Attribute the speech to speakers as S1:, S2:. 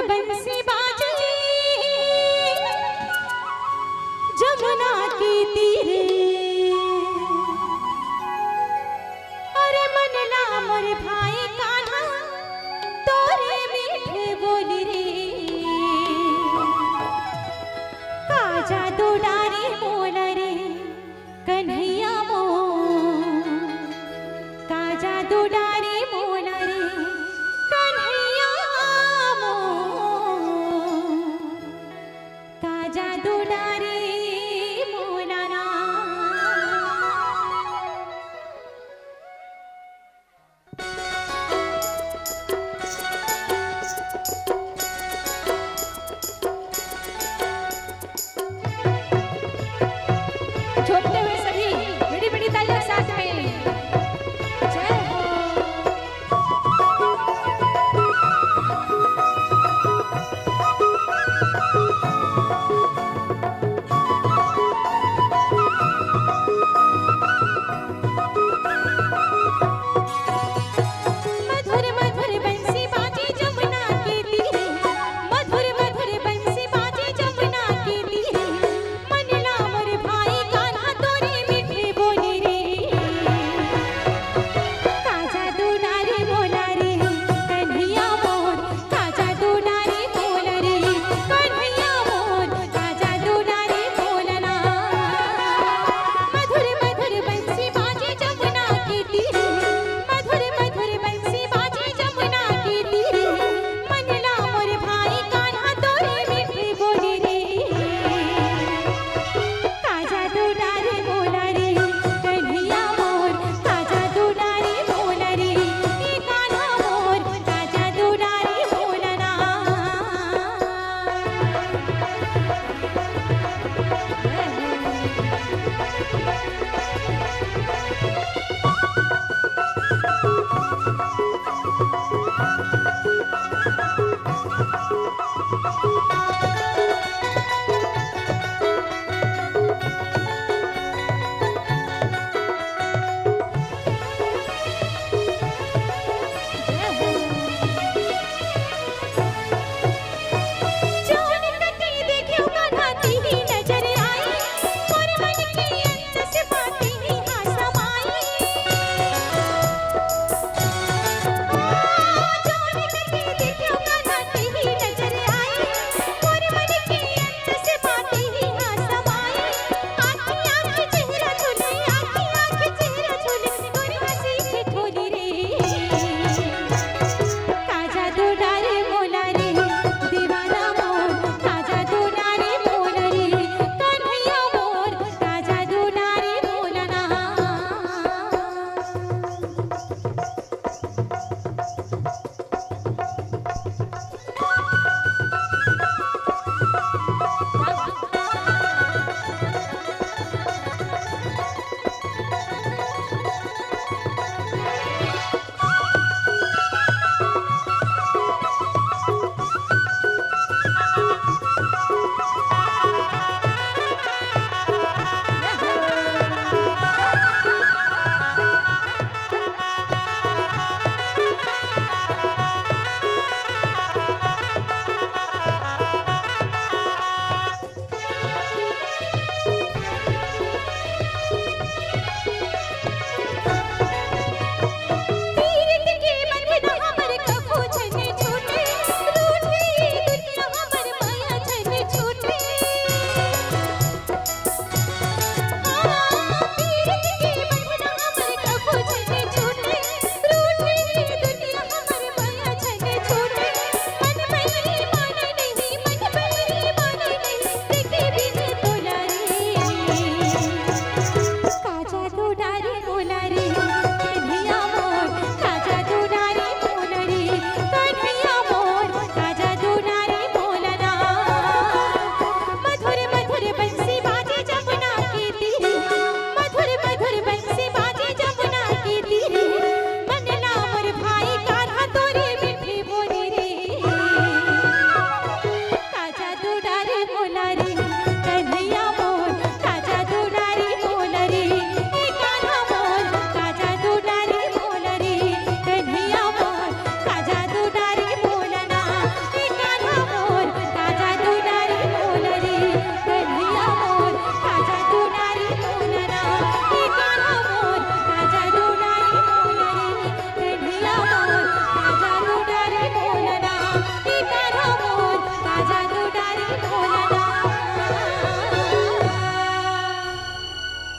S1: बंसी बाजे जमुना के तीरे, अरे मन ला मोर भाई कान्हा तोरे मीठे बोली रे, का जादू डारे मोला रे कन्हैया मोर, का जादू डारे मोला रे कन्हैया मोर, का जादू डारे मोला ना। झोंकते हुए सभी बड़ी बड़ी तालियां साथ में, जय हो। मधुर मधुर बंसी बाजे जमुना के तीरे, मधुर मधुर बंसी बाजे जमुना के तीरे, मन ला मोर भाई कान्हा तोरे मीठे बोली रे, का जादू डारे मोला रे कन्हैया मोर, का जादू डारे मोला रे कन्हैया मोर, का जादू डारे मोला ना। मधुर मधुर बंसी बाजे जमुना के तीरे, मधुर मधुर बंसी बाजे जमुना के तीरे, मन ला मोर भाई कान्हा तोरे मीठे बोली रे, का जादू डारे मोला रे कन्हैया मोर, का जादू डारे मोला रे कान्हा मोर, का जादू डारे मोला ना। जान कटी देखियो कान्हा तेरी नजर आई, मोर मन के अंदर से बातें ही हाँ समाई। जान कटी देखियो कान्हा तेरी नजर आई, मोर मन के अंदर से बातें ही हाँ समाई। आँखें आँखें चेहरा झूले, आँखें आँखें चेहरा झूले, तोरी हंसी ठिठोली रे, का जादू डारे मोला रे दीवाना मोर, का जादू डारे मोला रे कन्हैया मोर, का जादू डारे मोला ना। तीरथ के बंधन हमर कबू छने छूटे, रूठे दुनिया हमर माया छने छूटे। तीरथ के बंधन हमर कबू छने छूटे, रूठे दुनिया हमर माया छने छूटे। मन में माने नहीं, मन में माने नहीं, देखे बिन तोला रे, का जादू डारे मोला रे कन्हैया मोर, का जादू डारे मोला रे कन्हैया मोर, का जादू डारे मोला ना। मधुर मधुर बंसी बाजे जमुना के तीरे, मधुर मधुर बंसी बाजे जमुना के तीरे, मन ला मोर भाई कान्हा तोरे मीठे बोली रे, का जादू डारे मोला रे